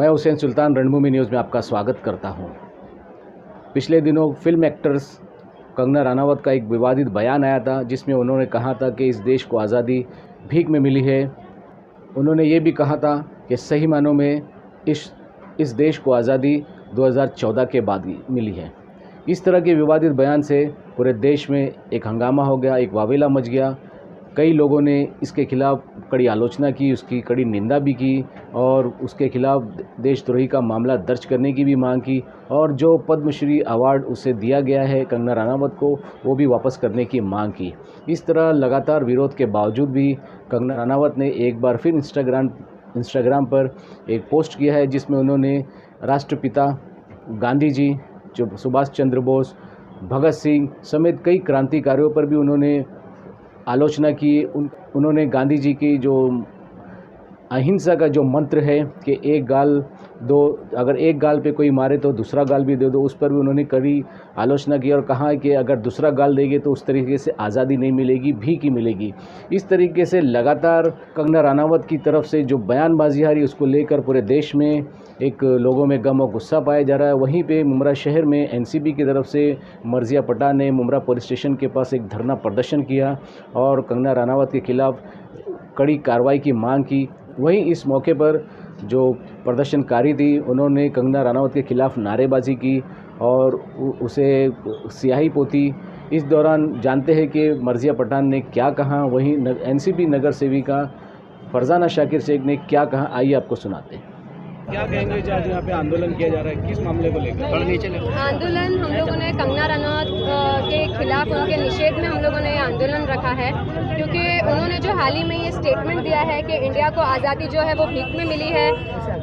मैं हुसैन सुल्तान रणभूमि न्यूज़ में आपका स्वागत करता हूं। पिछले दिनों फिल्म एक्ट्रेस कंगना रनावत का एक विवादित बयान आया था, जिसमें उन्होंने कहा था कि इस देश को आज़ादी भीख में मिली है। उन्होंने ये भी कहा था कि सही मानों में इस देश को आज़ादी 2014 के बाद मिली है। इस तरह के विवादित बयान से पूरे देश में एक हंगामा हो गया, एक वावेला मच गया। कई लोगों ने इसके खिलाफ कड़ी आलोचना की, उसकी कड़ी निंदा भी की और उसके खिलाफ देशद्रोही का मामला दर्ज करने की भी मांग की, और जो पद्मश्री अवार्ड उसे दिया गया है कंगना रनावत को, वो भी वापस करने की मांग की। इस तरह लगातार विरोध के बावजूद भी कंगना रनावत ने एक बार फिर इंस्टाग्राम पर एक पोस्ट किया है, जिसमें उन्होंने राष्ट्रपिता गांधी जी, जो सुभाष चंद्र बोस, भगत सिंह समेत कई क्रांतिकारियों पर भी उन्होंने आलोचना की। उन्होंने गांधी जी की जो अहिंसा का जो मंत्र है कि एक गाल दो, अगर एक गाल पे कोई मारे तो दूसरा गाल भी दे दो, उस पर भी उन्होंने कड़ी आलोचना की और कहा कि अगर दूसरा गाल देंगे तो उस तरीके से आज़ादी नहीं मिलेगी, भीख ही मिलेगी। इस तरीके से लगातार कंगना रनावत की तरफ से जो बयानबाजी आ रही है, उसको लेकर पूरे देश में एक लोगों में गम और गुस्सा पाया जा रहा है। वहीं पे मुमरा शहर में एनसीपी की तरफ से मर्जिया पठान ने मुमरा पुलिस स्टेशन के पास एक धरना प्रदर्शन किया और कंगना रनावत के खिलाफ कड़ी कार्रवाई की मांग की। वहीं इस मौके पर जो प्रदर्शनकारी थी, उन्होंने कंगना रनावत के खिलाफ नारेबाजी की और उसे स्याही पोती। इस दौरान जानते हैं कि मर्जिया पठान ने क्या कहा, वहीं एनसीपी नगर सेविका फरजाना शाकिर शेख ने क्या कहा, आइए आपको सुनाते हैं। क्या कहेंगे आज यहाँ पे आंदोलन किया जा रहा है, किस मामले को लेकर? आंदोलन हम लोगों ने कंगना रनावत के खिलाफ, उनके निषेध में हम लोगों ने आंदोलन रखा है, क्योंकि उन्होंने जो हाल ही में ये स्टेटमेंट दिया है कि इंडिया को आज़ादी जो है वो भीख में मिली है,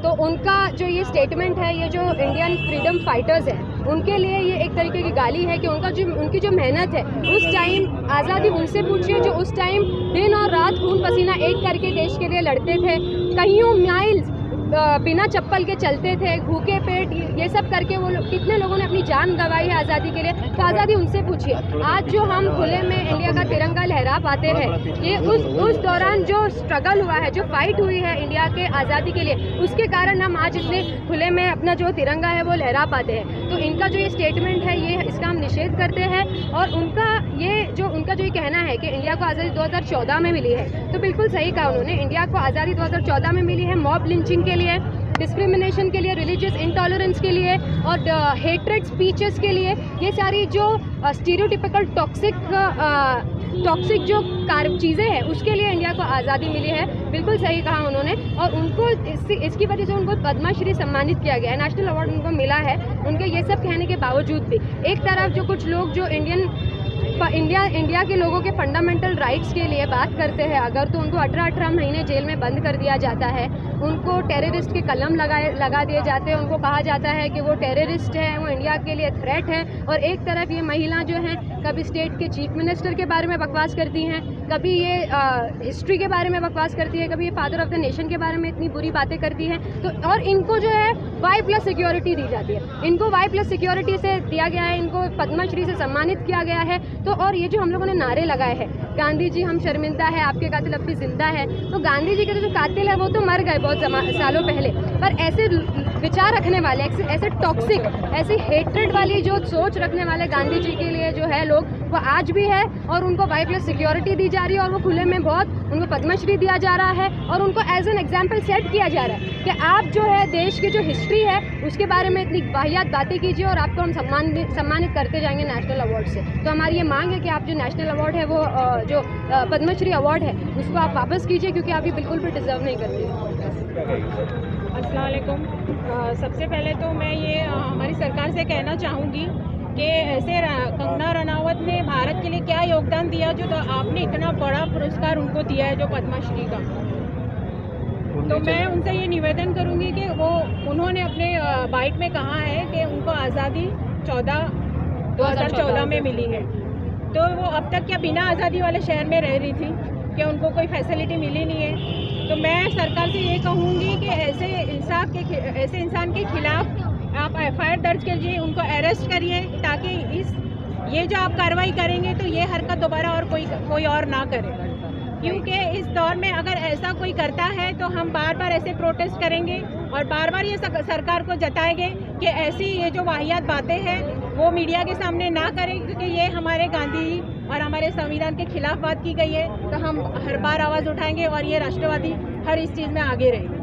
तो उनका जो ये स्टेटमेंट है, ये जो इंडियन फ्रीडम फाइटर्स हैं उनके लिए ये एक तरीके की गाली है कि उनकी जो मेहनत है, उस टाइम आज़ादी उनसे पूछिए जो उस टाइम दिन और रात खून पसीना एक करके देश के लिए लड़ते थे, कईयों माइल्स बिना चप्पल के चलते थे, भूखे पेट, ये सब करके वो कितने लोगों ने अपनी जान गंवाई है आज़ादी के लिए। तो आज़ादी उनसे पूछिए। आज जो हम खुले में इंडिया का तिरंगा लहरा पाते हैं, ये उस दौरान जो स्ट्रगल हुआ है, जो फाइट हुई है इंडिया के आज़ादी के लिए, उसके कारण हम आज इतने खुले में अपना जो तिरंगा है वो लहरा पाते हैं। तो इनका जो ये स्टेटमेंट है, ये इसका हम निषेध करते हैं। और उनका जो ये कहना है कि इंडिया को आज़ादी 2014 में मिली है, तो बिल्कुल सही कहा उन्होंने। इंडिया को आज़ादी 2014 में मिली है मॉब लिंचिंग के लिए, डिस्क्रिमिनेशन के लिए, रिलीजियस इंटॉलरेंस के लिए और हेट्रेड स्पीचेस के लिए। ये सारी जो स्टीरियोटिपिकल टॉक्सिक जो चीज़ें हैं, उसके लिए इंडिया को आज़ादी मिली है। बिल्कुल सही कहा उन्होंने। और उनको इसकी वजह से उनको पद्मश्री सम्मानित किया गया है, नेशनल अवार्ड उनको मिला है। उनके ये सब कहने के बावजूद भी एक तरफ जो कुछ लोग जो इंडिया के लोगों के फंडामेंटल राइट्स के लिए बात करते हैं, अगर तो उनको 18 महीने जेल में बंद कर दिया जाता है, उनको टेररिस्ट के कलम लगा दिए जाते हैं, उनको कहा जाता है कि वो टेररिस्ट है, वो इंडिया के लिए थ्रेट है। और एक तरफ ये महिला जो है कभी स्टेट के चीफ मिनिस्टर के बारे में बकवास करती हैं, कभी ये हिस्ट्री के बारे में बकवास करती है, कभी ये फादर ऑफ द नेशन के बारे में इतनी बुरी बातें करती हैं। तो और इनको जो है Y+ सिक्योरिटी दी जाती है, इनको Y+ सिक्योरिटी से दिया गया है, इनको पद्मश्री से सम्मानित किया गया है। तो और ये जो हम लोगों ने नारे लगाए हैं, गांधी जी हम शर्मिंदा है, आपके कातिल अब भी जिंदा है, तो गांधी जी के जो कातिल है वो तो मर गए बहुत सालों पहले, पर ऐसे विचार रखने वाले, ऐसे टॉक्सिक, ऐसी हेट्रेड वाली जो सोच रखने वाले गांधी जी के लिए जो है लोग, वो आज भी है और उनको Y+ सिक्योरिटी दी जा रही है और वो खुले में बहुत उनको पद्मश्री दिया जा रहा है और उनको एज एन एग्जाम्पल सेट किया जा रहा है कि आप जो है देश की जो हिस्ट्री है उसके बारे में इतनी वाहियात बातें कीजिए और आपको हम सम्मानित करते जाएंगे नेशनल अवार्ड से। तो हमारी ये मांग है कि आप जो नेशनल अवार्ड है, वो जो पद्मश्री अवार्ड है, उसको आप वापस कीजिए, क्योंकि आप ये बिल्कुल भी डिजर्व नहीं करते। अस्सलाम वालेकुम। सबसे पहले तो मैं ये हमारी सरकार से कहना चाहूँगी कि ऐसे कंगना रनावत ने भारत के लिए क्या योगदान दिया, जो तो आपने इतना बड़ा पुरस्कार उनको दिया है जो पद्मश्री का। तो मैं उनसे ये निवेदन करूँगी कि उन्होंने अपने बाइट में कहा है कि उनको आज़ादी 2014 में मिली है, तो वो अब तक क्या बिना आज़ादी वाले शहर में रह रही थी, कि उनको कोई फैसिलिटी मिली नहीं है। तो मैं सरकार से ये कहूँगी कि ऐसे इंसान के खिलाफ आप FIR दर्ज कीजिए, उनको अरेस्ट करिए, ताकि ये जो आप कार्रवाई करेंगे तो ये हरकत दोबारा और कोई और ना करे। क्योंकि इस दौर में अगर ऐसा कोई करता है तो हम बार बार ऐसे प्रोटेस्ट करेंगे और बार बार ये सरकार को जताएंगे कि ऐसी ये जो वाहियात बातें हैं वो मीडिया के सामने ना करें, क्योंकि ये हमारे गांधी जी और हमारे संविधान के खिलाफ बात की गई है। तो हम हर बार आवाज़ उठाएंगे और ये राष्ट्रवादी हर इस चीज़ में आगे रहेंगे।